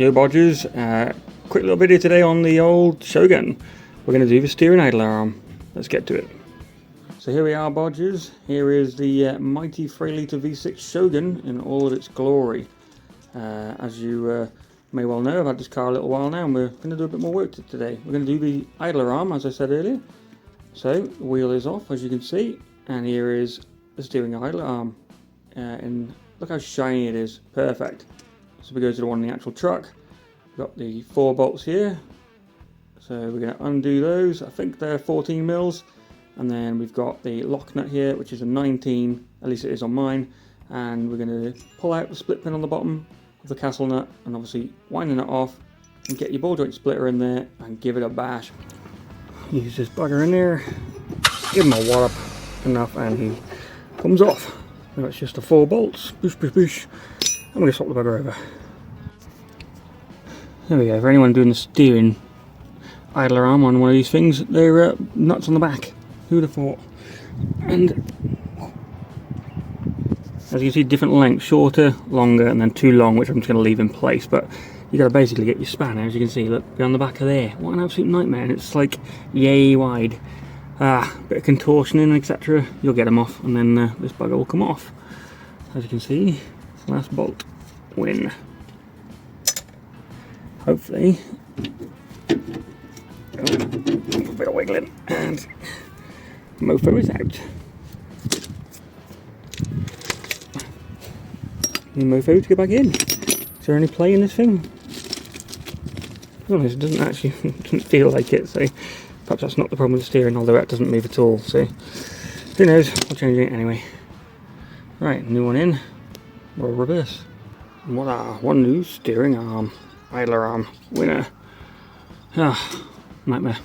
Yo Bodgers, quick little video today on the old Shogun. We're going to do the steering idler arm. Let's get to it. So here we are, Bodgers. Here is the mighty 3-litre V6 Shogun in all of its glory. As you may well know, I've had this car a little while now and we're going to do a bit more work to it today. We're going to do the idler arm, as I said earlier. So the wheel is off, as you can see, and here is the steering idler arm. And look how shiny it is, perfect. So we go to the one in the actual truck. We've got the 4 bolts here. So we're going to undo those. I think they're 14 mils. And then we've got the lock nut here, which is a 19, at least it is on mine. And we're going to pull out the split pin on the bottom of the castle nut and obviously winding it off and get your ball joint splitter in there and give it a bash. Use this bugger in there, give him a wallop enough and he comes off. Now it's just the 4 bolts, push, push, push. I'm going to swap the bugger over. There we go, for anyone doing the steering idler arm on one of these things, they're nuts on the back. Who would have thought? And as you can see, different lengths, shorter, longer, and then too long, which I'm just going to leave in place. But you got to basically get your spanner, as you can see, look, beyond the back of there. What an absolute nightmare, and it's like yay wide. Bit of contortioning, etc. You'll get them off, and then this bugger will come off. As you can see, last bolt win. Hopefully, a bit of wiggling, and mofo is out. Need mofo to get back in. Is there any play in this thing? To be honest, it doesn't actually doesn't feel like it, so perhaps that's not the problem with the steering, although that doesn't move at all, so who knows, I'll change it anyway. Right, new one in, we'll reverse. And voila, one new steering arm, idler arm, winner. Nightmare.